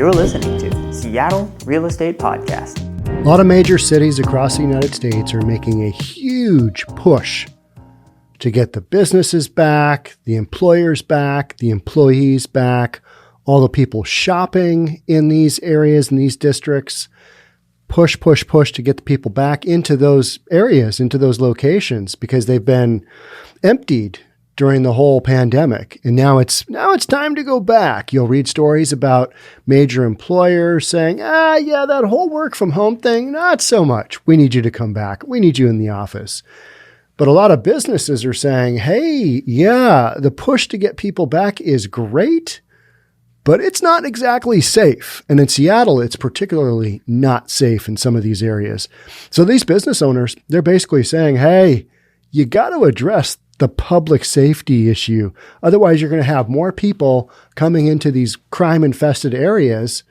You're listening to Seattle Real Estate Podcast. A lot of major cities across the United States are making a huge push to get the businesses back, the employers back, the employees back, all the people shopping in these areas, in these districts. Push to get the people back into those areas, into those locations, because they've been emptied during the whole pandemic. And now it's time to go back. You'll read stories about major employers saying, yeah, that whole work from home thing, not so much. We need you to come back. We need you in the office. But a lot of businesses are saying, hey, yeah, the push to get people back is great, but it's not exactly safe. And in Seattle, it's particularly not safe in some of these areas. So these business owners, they're basically saying, hey, you got to address the public safety issue. Otherwise, you're going to have more people coming into these crime-infested areas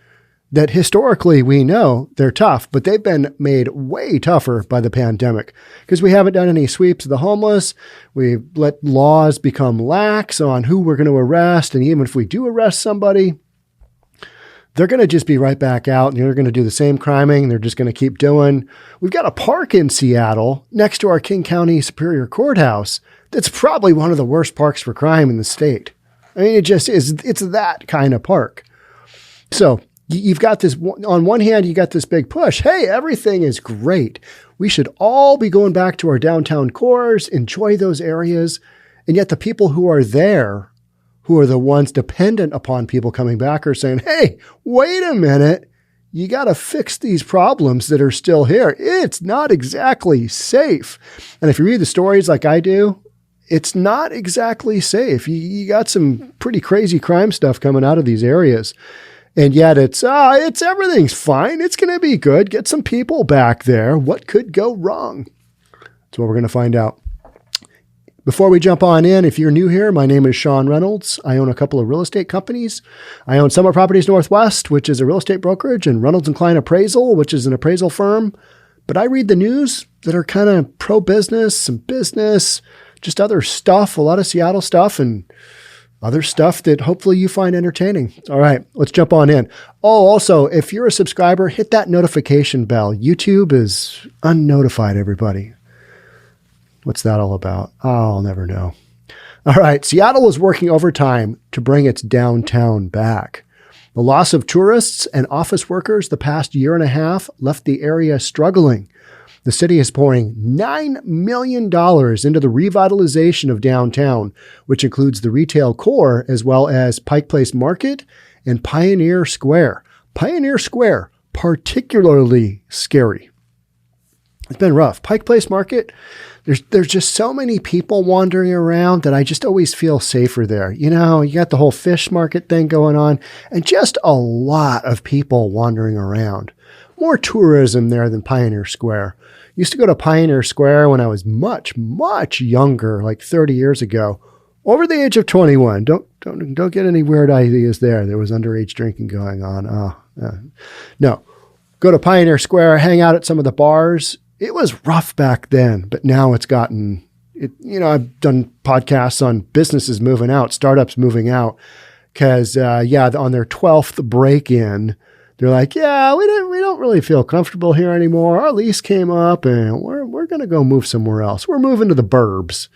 that historically we know they're tough, but they've been made way tougher by the pandemic because we haven't done any sweeps of the homeless. We've let laws become lax on who we're going to arrest. And even if we do arrest somebody, they're going to just be right back out and they're going to do the same criming. They're just going to keep doing. We've got a park in Seattle next to our King County Superior Courthouse that's probably one of the worst parks for crime in the state. I mean, it just is. It's that kind of park. So you've got this, on one hand, you got this big push. Hey, everything is great. We should all be going back to our downtown cores, enjoy those areas. And yet the people who are there, who are the ones dependent upon people coming back, are saying, hey, wait a minute. You got to fix these problems that are still here. It's not exactly safe. And if you read the stories like I do, it's not exactly safe. You got some pretty crazy crime stuff coming out of these areas. And yet it's everything's fine. It's going to be good. Get some people back there. What could go wrong? That's what we're going to find out. Before we jump on in, if you're new here, my name is Sean Reynolds. I own a couple of real estate companies. I own Summit Properties Northwest, which is a real estate brokerage, and Reynolds & Kline Appraisal, which is an appraisal firm. But I read the news that are kind of pro-business, some business, just other stuff, a lot of Seattle stuff, and other stuff that hopefully you find entertaining. All right, let's jump on in. Oh, also, if you're a subscriber, hit that notification bell. YouTube is unnotified, everybody. What's that all about? I'll never know. All right, Seattle is working overtime to bring its downtown back. The loss of tourists and office workers the past year and a half left the area struggling. The city is pouring $9 million into the revitalization of downtown, which includes the retail core as well as Pike Place Market and Pioneer Square. Pioneer Square, particularly scary. It's been rough. Pike Place Market, there's just so many people wandering around that I just always feel safer there. You know, you got the whole fish market thing going on and just a lot of people wandering around. More tourism there than Pioneer Square. Used to go to Pioneer Square when I was much, much younger, like 30 years ago, over the age of 21. Don't get any weird ideas there. There was underage drinking going on. No, go to Pioneer Square, hang out at some of the bars. It was rough back then, but now it's gotten it. You know, I've done podcasts on businesses moving out, startups moving out, because on their 12th break-in, they're like, yeah, we don't really feel comfortable here anymore. Our lease came up and we're going to go move somewhere else. We're moving to the burbs,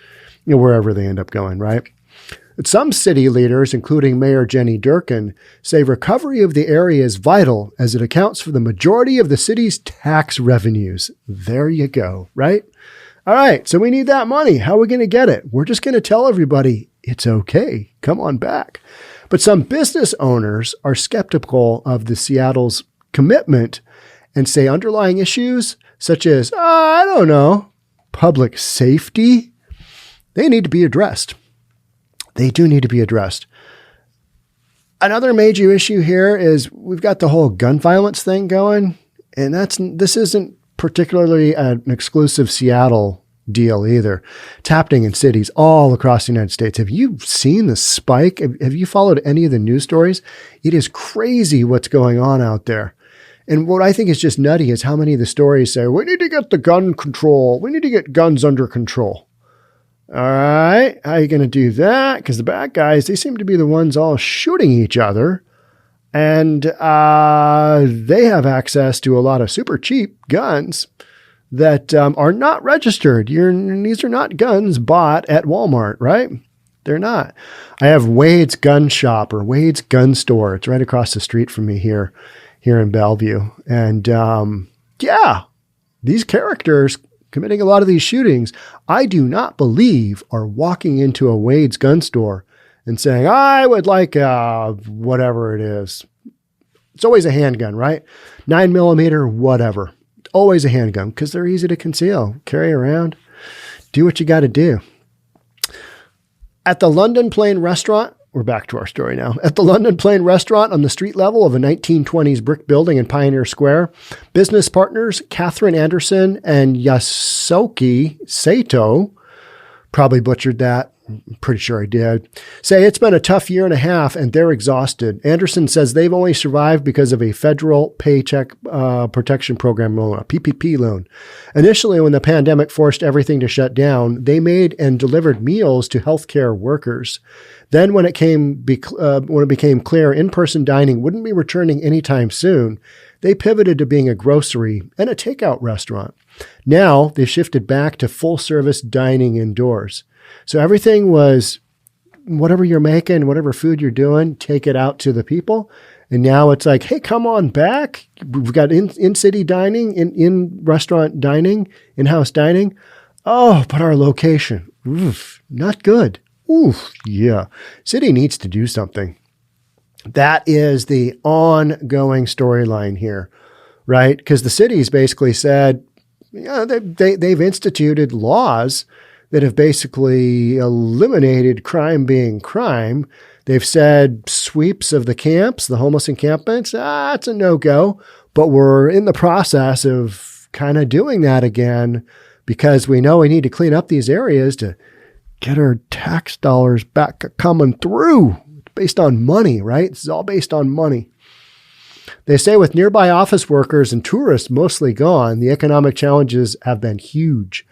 wherever they end up going, right? But some city leaders, including Mayor Jenny Durkan, say recovery of the area is vital as it accounts for the majority of the city's tax revenues. There you go, right? All right, so we need that money. How are we going to get it? We're just going to tell everybody it's okay. Come on back. But some business owners are skeptical of the Seattle's commitment and say underlying issues such as, public safety, they need to be addressed. They do need to be addressed. Another major issue here is we've got the whole gun violence thing going, and this isn't particularly an exclusive Seattle deal either. It's happening in cities all across the United States. Have you seen the spike? Have you followed any of the news stories? It is crazy what's going on out there. And what I think is just nutty is how many of the stories say, we need to get the gun control. We need to get guns under control. All right. How are you going to do that? Because the bad guys, they seem to be the ones all shooting each other. And they have access to a lot of super cheap guns that are not registered. These are not guns bought at Walmart, right? They're not. I have Wade's Gun Shop or Wade's Gun Store. It's right across the street from me here in Bellevue. And these characters committing a lot of these shootings, I do not believe are walking into a Wade's Gun Store and saying, I would like whatever it is. It's always a handgun, right? 9mm, whatever. Always a handgun because they're easy to conceal, carry around, do what you got to do. At the London Plain Restaurant, we're back to our story now. At the London Plain Restaurant on the street level of a 1920s brick building in Pioneer Square, business partners Catherine Anderson and Yasuki Sato, probably butchered that, I'm pretty sure I did, say it's been a tough year and a half and they're exhausted. Anderson says they've only survived because of a federal Paycheck Protection Program loan, a PPP loan. Initially, when the pandemic forced everything to shut down, they made and delivered meals to healthcare workers. Then when it became clear in-person dining wouldn't be returning anytime soon, they pivoted to being a grocery and a takeout restaurant. Now they shifted back to full-service dining indoors. So everything was whatever you're making, whatever food you're doing, take it out to the people. And now it's like, hey, come on back. We've got in-city dining, in-restaurant dining, in-house dining. Oh, but our location, not good. Yeah. City needs to do something. That is the ongoing storyline here, right? Because the city's basically said, they've instituted laws that have basically eliminated crime being crime. They've said sweeps of the camps, the homeless encampments, it's a no-go. But we're in the process of kind of doing that again because we know we need to clean up these areas to get our tax dollars back coming through. It's based on money, right? This is all based on money. They say with nearby office workers and tourists mostly gone, the economic challenges have been huge.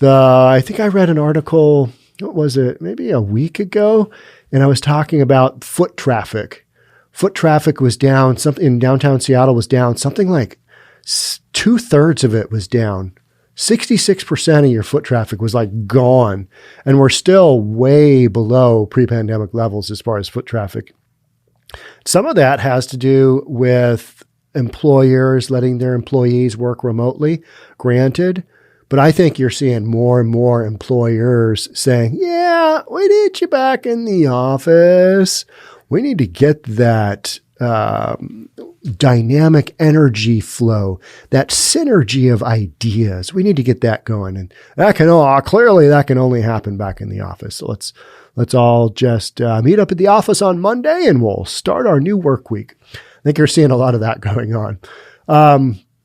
I think I read an article, what was it, maybe a week ago, and I was talking about foot traffic. Foot traffic was down, something in downtown Seattle was down, something like 2/3 of it was down. 66% of your foot traffic was like gone, and we're still way below pre-pandemic levels as far as foot traffic. Some of that has to do with employers letting their employees work remotely, granted. But I think you're seeing more and more employers saying, yeah, we need you back in the office. We need to get that dynamic energy flow, that synergy of ideas. We need to get that going. And that can only happen back in the office. So let's all just meet up at the office on Monday and we'll start our new work week. I think you're seeing a lot of that going on.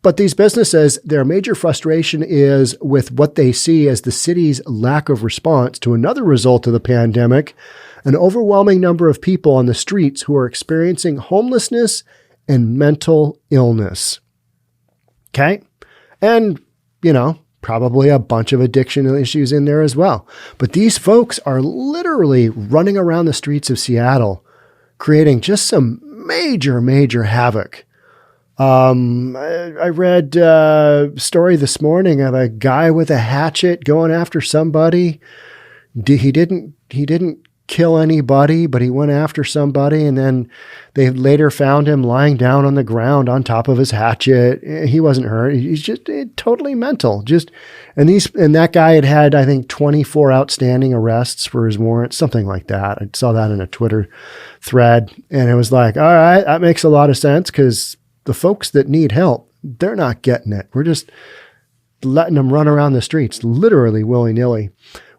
But these businesses, their major frustration is with what they see as the city's lack of response to another result of the pandemic, an overwhelming number of people on the streets who are experiencing homelessness and mental illness. Okay? And, probably a bunch of addiction issues in there as well. But these folks are literally running around the streets of Seattle, creating just some major, major havoc. I read a story this morning of a guy with a hatchet going after somebody. He didn't kill anybody, but he went after somebody, and then they later found him lying down on the ground on top of his hatchet. He wasn't hurt. He's just totally mental. And that guy had, I think, 24 outstanding arrests for his warrants, something like that. I saw that in a Twitter thread, and it was like, all right, that makes a lot of sense because the folks that need help, they're not getting it. We're just letting them run around the streets, literally willy-nilly.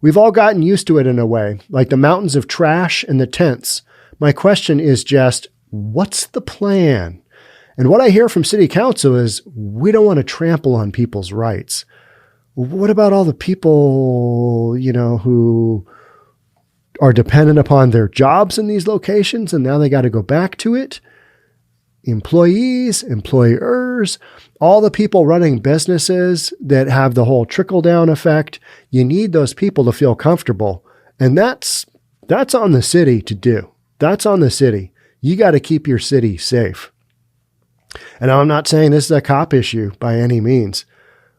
We've all gotten used to it in a way, like the mountains of trash and the tents. My question is just, what's the plan? And what I hear from city council is, we don't want to trample on people's rights. What about all the people, who are dependent upon their jobs in these locations and now they got to go back to it? Employees, employers, all the people running businesses that have the whole trickle-down effect. You need those people to feel comfortable. And that's on the city to do. That's on the city. You got to keep your city safe. And I'm not saying this is a cop issue by any means,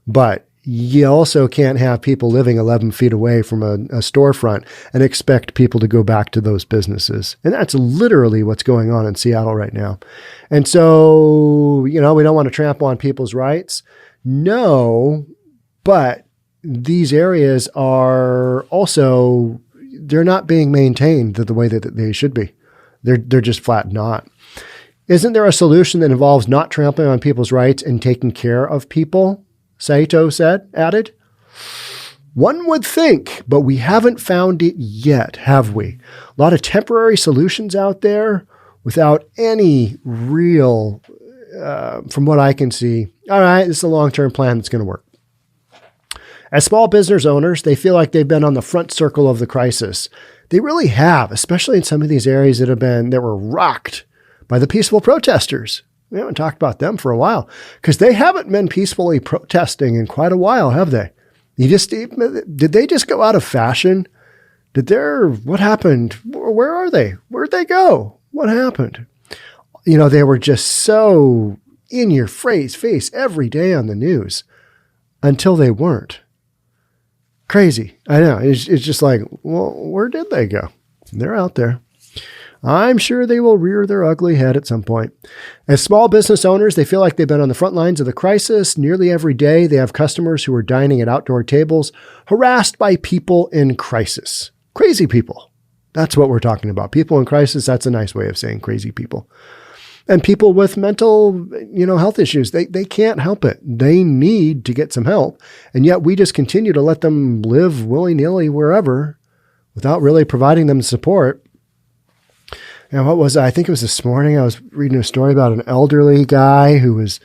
but you also can't have people living 11 feet away from a storefront and expect people to go back to those businesses. And that's literally what's going on in Seattle right now. And so, we don't want to trample on people's rights. No, but these areas are also, they're not being maintained the way that they should be. They're just flat not. Isn't there a solution that involves not trampling on people's rights and taking care of people? Saito added. One would think, but we haven't found it yet, have we? A lot of temporary solutions out there without any real, from what I can see, all right, this is a long-term plan that's going to work. As small business owners, they feel like they've been on the front circle of the crisis. They really have, especially in some of these areas that were rocked by the peaceful protesters. We haven't talked about them for a while because they haven't been peacefully protesting in quite a while, have they? Did they just go out of fashion? What happened? Where are they? Where'd they go? What happened? They were just so in your face every day on the news until they weren't. Crazy. I know. It's just like, well, where did they go? They're out there. I'm sure they will rear their ugly head at some point. As small business owners, they feel like they've been on the front lines of the crisis. Nearly every day, they have customers who are dining at outdoor tables, harassed by people in crisis. Crazy people. That's what we're talking about. People in crisis, that's a nice way of saying crazy people. And people with mental, health issues, they can't help it. They need to get some help. And yet we just continue to let them live willy-nilly wherever without really providing them support. And I think it was this morning, I was reading a story about an elderly guy who was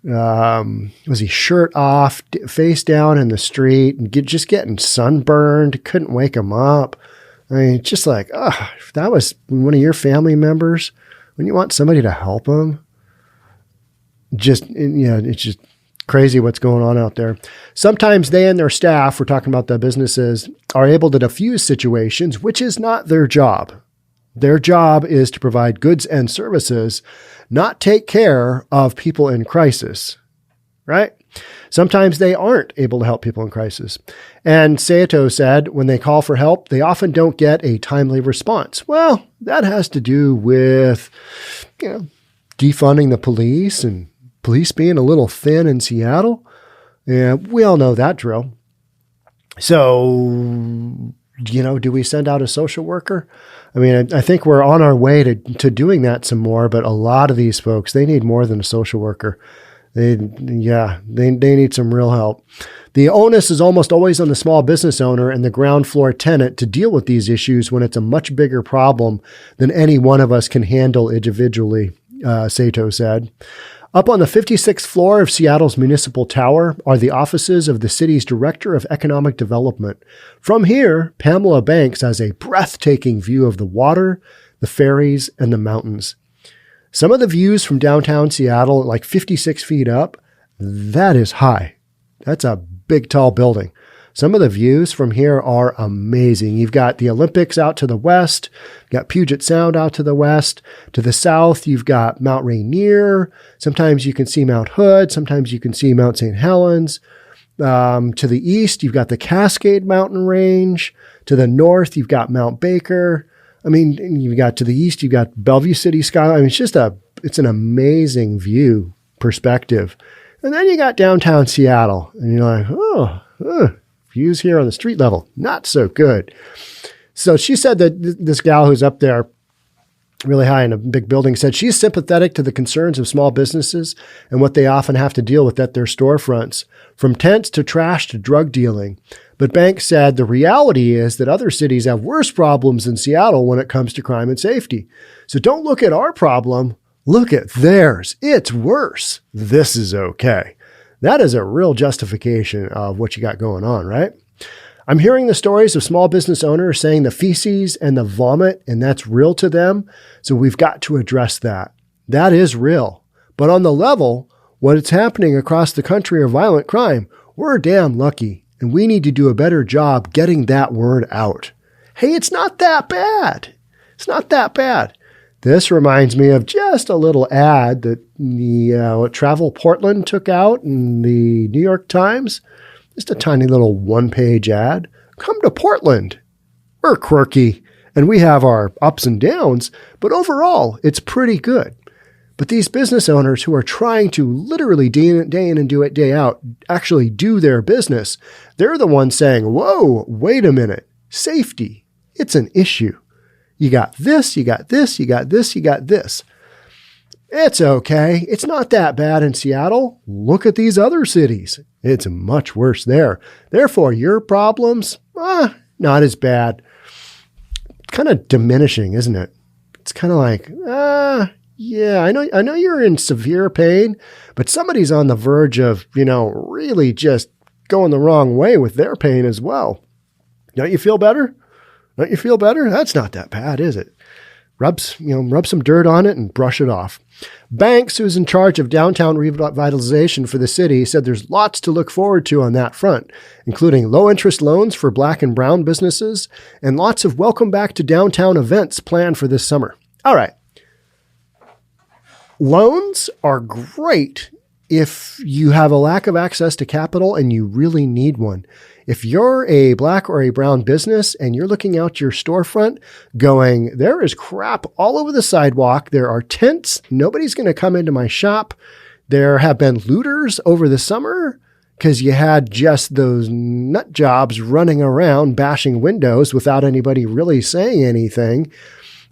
he shirt off, face down in the street, and just getting sunburned, couldn't wake him up. I mean, just like, if that was one of your family members, when you want somebody to help them, it's just crazy what's going on out there. Sometimes they and their staff, we're talking about the businesses, are able to diffuse situations, which is not their job. Their job is to provide goods and services, not take care of people in crisis, right? Sometimes they aren't able to help people in crisis. And Saito said when they call for help, they often don't get a timely response. Well, that has to do with, defunding the police and police being a little thin in Seattle. And we all know that drill. So, do we send out a social worker? I mean, I think we're on our way to doing that some more, but a lot of these folks, they need more than a social worker. They need some real help. The onus is almost always on the small business owner and the ground floor tenant to deal with these issues when it's a much bigger problem than any one of us can handle individually, Saito said. Up on the 56th floor of Seattle's Municipal Tower are the offices of the city's Director of Economic Development. From here, Pamela Banks has a breathtaking view of the water, the ferries, and the mountains. Some of the views from downtown Seattle, like 56 feet up, that is high. That's a big, tall building. Some of the views from here are amazing. You've got the Olympics out to the west, you've got Puget Sound out to the west. To the south, you've got Mount Rainier. Sometimes you can see Mount Hood. Sometimes you can see Mount St. Helens. To the east, you've got the Cascade Mountain Range. To the north, you've got Mount Baker. I mean, you've got to the east, you've got Bellevue City skyline. I mean, it's an amazing view perspective. And then you got downtown Seattle, and you're like, views here on the street level, not so good. So she said that this gal who's up there really high in a big building said she's sympathetic to the concerns of small businesses and what they often have to deal with at their storefronts, from tents to trash to drug dealing. But Banks said the reality is that other cities have worse problems than Seattle when it comes to crime and safety. So don't look at our problem, look at theirs. It's worse. This is okay. That is a real justification of what you got going on, right? I'm hearing the stories of small business owners saying the feces and the vomit, and that's real to them. So we've got to address that. That is real. But on the level, what is happening across the country of violent crime, we're damn lucky. And we need to do a better job getting that word out. Hey, it's not that bad. It's not that bad. This reminds me of just a little ad that the Travel Portland took out in the New York Times. Just a tiny little one-page ad. Come to Portland. We're quirky, and we have our ups and downs, but overall, it's pretty good. But these business owners who are trying to literally day in and day out actually do their business, they're the ones saying, whoa, wait a minute, safety, it's an issue. You got this, you got this, you got this, you got this. It's okay. It's not that bad in Seattle. Look at these other cities. It's much worse there. Therefore, your problems, not as bad. Kind of diminishing, isn't it? It's kind of like, yeah, I know you're in severe pain, but somebody's on the verge of, really just going the wrong way with their pain as well. Don't you feel better? Don't you feel better? That's not that bad, is it? Rub some dirt on it and brush it off. Banks, who's in charge of downtown revitalization for the city, said there's lots to look forward to on that front, including low-interest loans for Black and brown businesses and lots of welcome back to downtown events planned for this summer. All right. Loans are great if you have a lack of access to capital and you really need one. If you're a Black or a brown business and you're looking out your storefront going, there is crap all over the sidewalk. There are tents. Nobody's going to come into my shop. There have been looters over the summer because you had just those nut jobs running around bashing windows without anybody really saying anything.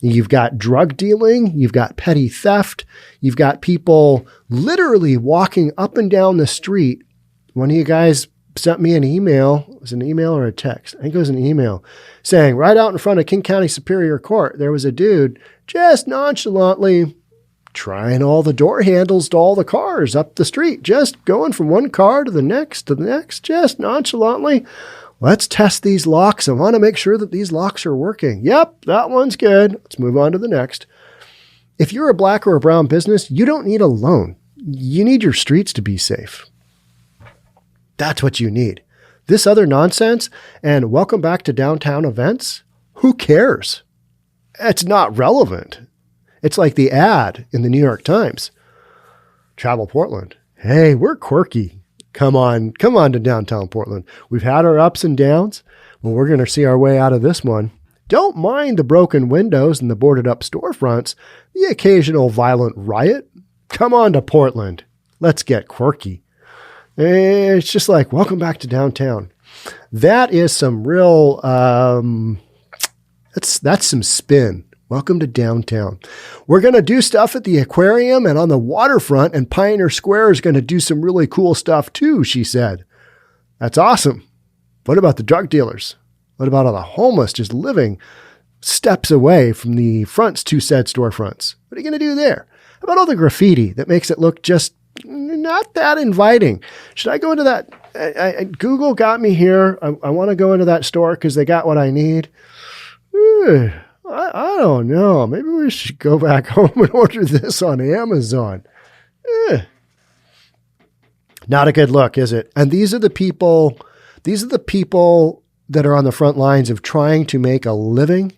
You've got drug dealing. You've got petty theft. You've got people literally walking up and down the street. One of you guys sent me an email. Was it an email or a text? I think it was an email saying right out in front of King County Superior Court, there was a dude just nonchalantly trying all the door handles to all the cars up the street, just going from one car to the next, just nonchalantly. Let's test these locks. I want to make sure that these locks are working. Yep, that one's good. Let's move on to the next. If you're a Black or a brown business, you don't need a loan. You need your streets to be safe. That's what you need. This other nonsense and welcome back to downtown events, who cares? It's not relevant. It's like the ad in the New York Times. Travel Portland. Hey, we're quirky. Come on to downtown Portland. We've had our ups and downs. Well, we're going to see our way out of this one. Don't mind the broken windows and the boarded up storefronts, the occasional violent riot. Come on to Portland. Let's get quirky. It's just like, welcome back to downtown. That is some real, that's some spin. Welcome to downtown. We're going to do stuff at the aquarium and on the waterfront, and Pioneer Square is going to do some really cool stuff too, she said. That's awesome. What about the drug dealers? What about all the homeless just living steps away from the fronts to said storefronts? What are you going to do there? How about all the graffiti that makes it look just not that inviting? Should I go into that? Google got me here. I want to go into that store because they got what I need. I don't know. Maybe we should go back home and order this on Amazon. Not a good look, is it? And these are the people that are on the front lines of trying to make a living.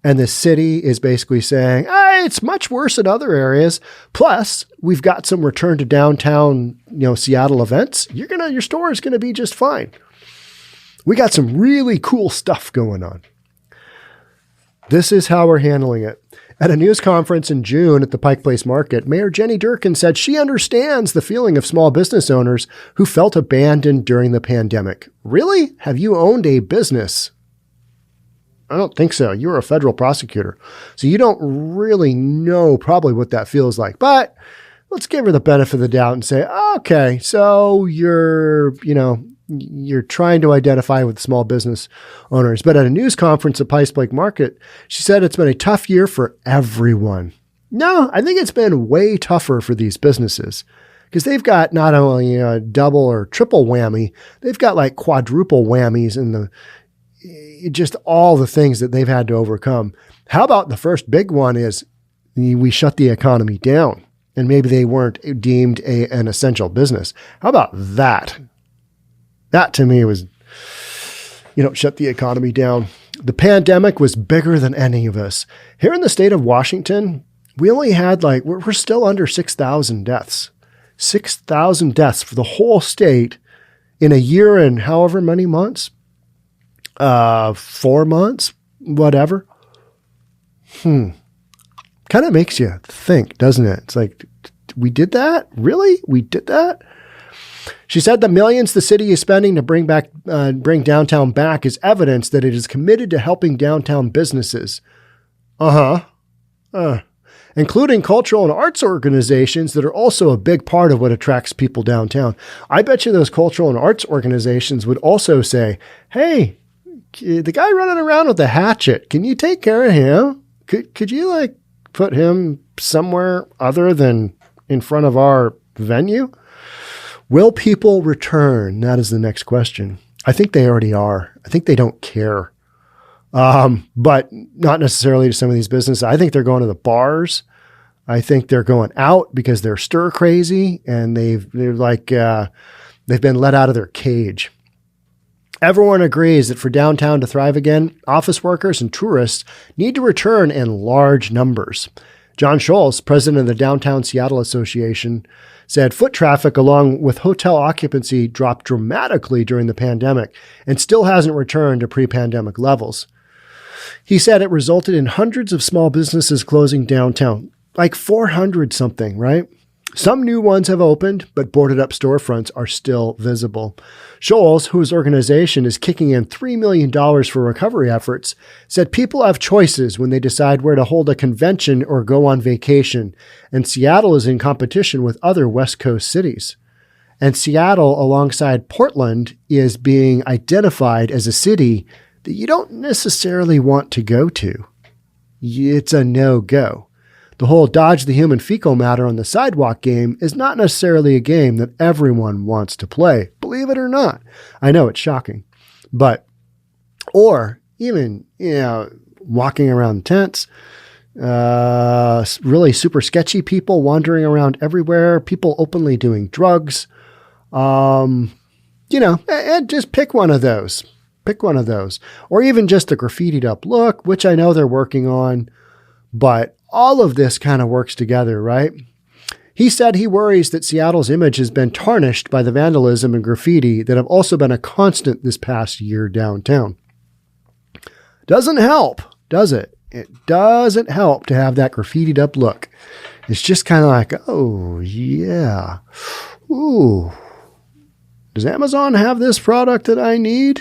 And the city is basically saying, it's much worse in other areas. Plus, we've got some return to downtown, Seattle events. Your store is going to be just fine. We got some really cool stuff going on. This is how we're handling it. At a news conference in June at the Pike Place Market, Mayor Jenny Durkan said she understands the feeling of small business owners who felt abandoned during the pandemic. Really? Have you owned a business? I don't think so. You're a federal prosecutor, so you don't really know probably what that feels like. But let's give her the benefit of the doubt and say, okay, so you're trying to identify with small business owners. But at a news conference at Pike Place Market, she said it's been a tough year for everyone. No, I think it's been way tougher for these businesses because they've got not only a double or triple whammy, they've got like quadruple whammies in just all the things that they've had to overcome. How about the first big one is we shut the economy down and maybe they weren't deemed an essential business. How about that? That to me was, shut the economy down. The pandemic was bigger than any of us. Here in the state of Washington, we only had we're still under 6,000 deaths. 6,000 deaths for the whole state in a year and however many months. 4 months, whatever. Kind of makes you think, doesn't it? It's like, we did that? Really? We did that? She said the millions the city is spending to bring downtown back is evidence that it is committed to helping downtown businesses. Including cultural and arts organizations that are also a big part of what attracts people downtown. I bet you those cultural and arts organizations would also say, hey, the guy running around with the hatchet, can you take care of him? Could you put him somewhere other than in front of our venue? Will people return? That is the next question. I think they already are. I think they don't care. But not necessarily to some of these businesses. I think they're going to the bars. I think they're going out because they're stir crazy and they've been let out of their cage. Everyone agrees that for downtown to thrive again, office workers and tourists need to return in large numbers. John Scholes, president of the Downtown Seattle Association, said foot traffic along with hotel occupancy dropped dramatically during the pandemic and still hasn't returned to pre-pandemic levels. He said it resulted in hundreds of small businesses closing downtown, like 400 something, right? Some new ones have opened, but boarded up storefronts are still visible. Scholes, whose organization is kicking in $3 million for recovery efforts, said people have choices when they decide where to hold a convention or go on vacation, and Seattle is in competition with other West Coast cities. And Seattle, alongside Portland, is being identified as a city that you don't necessarily want to go to. It's a no-go. The whole dodge the human fecal matter on the sidewalk game is not necessarily a game that everyone wants to play, believe it or not. I know it's shocking, or even, walking around tents, really super sketchy people wandering around everywhere, people openly doing drugs, and just pick one of those. Or even just a graffitied up look, which I know they're working on, but all of this kind of works together, right? He said he worries that Seattle's image has been tarnished by the vandalism and graffiti that have also been a constant this past year downtown. Doesn't help, does it? It doesn't help to have that graffitied up look. It's just kind of like, oh, yeah. Ooh. Does Amazon have this product that I need?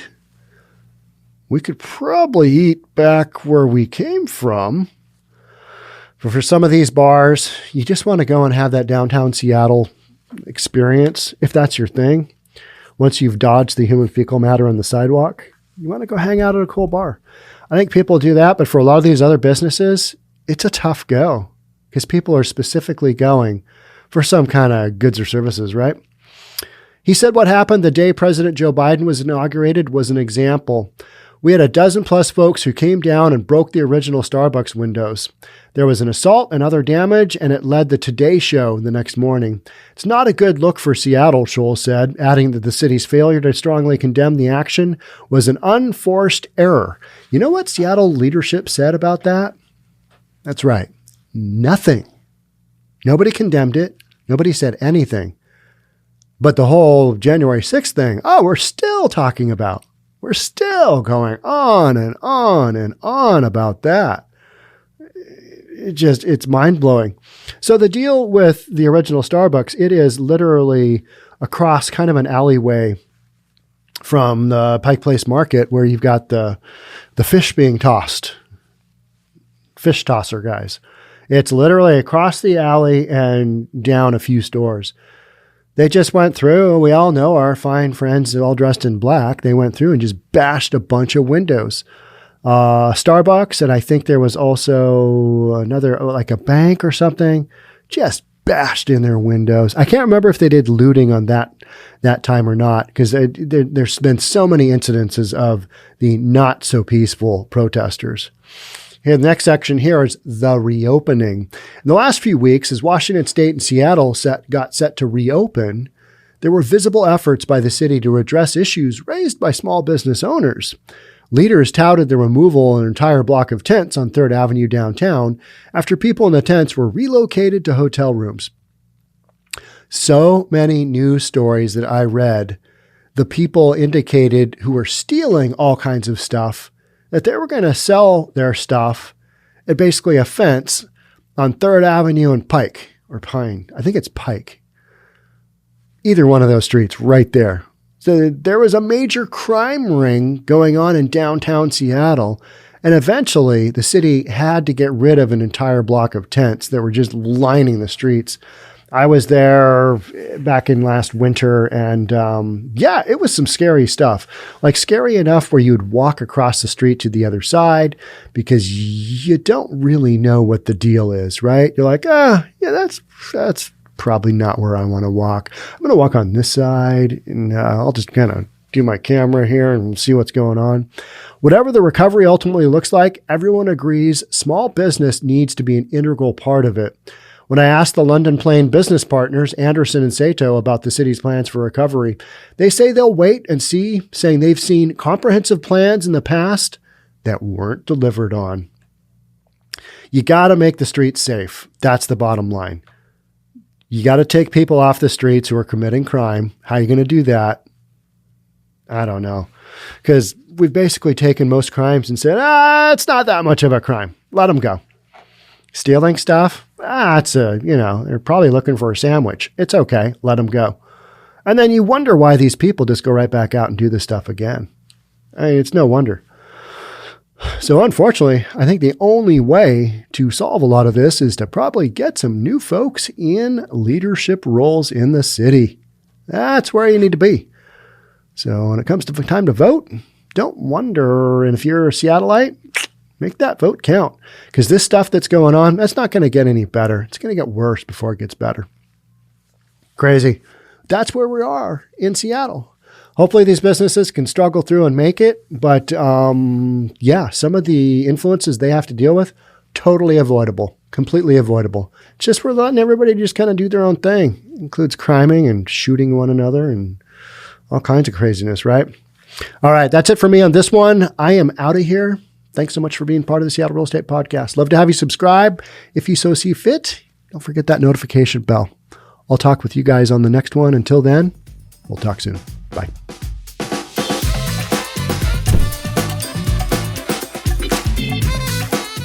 We could probably eat back where we came from. But for some of these bars, you just want to go and have that downtown Seattle experience, if that's your thing. Once you've dodged the human fecal matter on the sidewalk, you want to go hang out at a cool bar. I think people do that, but for a lot of these other businesses, it's a tough go because people are specifically going for some kind of goods or services, right? He said what happened the day President Joe Biden was inaugurated was an example. We had a dozen plus folks who came down and broke the original Starbucks windows. There was an assault and other damage, and it led the Today Show the next morning. It's not a good look for Seattle, Scholes said, adding that the city's failure to strongly condemn the action was an unforced error. You know what Seattle leadership said about that? That's right. Nothing. Nobody condemned it. Nobody said anything. But the whole January 6th thing, we're still talking about. We're still going on and on and on about that. It's mind-blowing. So the deal with the original Starbucks, it is literally across kind of an alleyway from the Pike Place Market where you've got the fish being tossed. Fish tosser guys. It's literally across the alley and down a few stores. They just went through, we all know our fine friends all dressed in black. They went through and just bashed a bunch of windows. Starbucks, and I think there was also another, like a bank or something, just bashed in their windows. I can't remember if they did looting on that time or not, because there's been so many incidences of the not so peaceful protesters. Here, the next section here is the reopening. In the last few weeks, as Washington State and Seattle got set to reopen, there were visible efforts by the city to address issues raised by small business owners. Leaders touted the removal of an entire block of tents on 3rd Avenue downtown after people in the tents were relocated to hotel rooms. So many news stories that I read, the people indicated who were stealing all kinds of stuff that they were going to sell their stuff at basically a fence on 3rd Avenue and Pike, or Pine. I think it's Pike. Either one of those streets right there. So there was a major crime ring going on in downtown Seattle, and eventually the city had to get rid of an entire block of tents that were just lining the streets. I was there back in last winter, and yeah, it was some scary stuff. Like scary enough where you'd walk across the street to the other side because you don't really know what the deal is, right? You're like, yeah, that's probably not where I want to walk. I'm going to walk on this side, and I'll just kind of do my camera here and see what's going on. Whatever the recovery ultimately looks like, everyone agrees small business needs to be an integral part of it. When I asked the London Plain business partners, Anderson and Sato, about the city's plans for recovery, they say they'll wait and see, saying they've seen comprehensive plans in the past that weren't delivered on. You got to make the streets safe. That's the bottom line. You got to take people off the streets who are committing crime. How are you going to do that? I don't know. Because we've basically taken most crimes and said, it's not that much of a crime. Let them go. Stealing stuff? They're probably looking for a sandwich. It's okay. Let them go. And then you wonder why these people just go right back out and do this stuff again. I mean, it's no wonder. So unfortunately, I think the only way to solve a lot of this is to probably get some new folks in leadership roles in the city. That's where you need to be. So when it comes to time to vote, don't wonder. And if you're a Seattleite, make that vote count, because this stuff that's going on, that's not going to get any better. It's going to get worse before it gets better. Crazy. That's where we are in Seattle. Hopefully these businesses can struggle through and make it. But some of the influences they have to deal with, totally avoidable, completely avoidable. It's just we're letting everybody just kind of do their own thing. It includes criming and shooting one another and all kinds of craziness, right? All right, that's it for me on this one. I am out of here. Thanks so much for being part of the Seattle Real Estate Podcast. Love to have you subscribe if you so see fit. Don't forget that notification bell. I'll talk with you guys on the next one. Until then, we'll talk soon. Bye.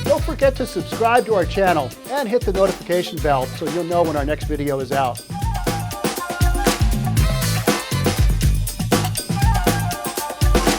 Don't forget to subscribe to our channel and hit the notification bell so you'll know when our next video is out.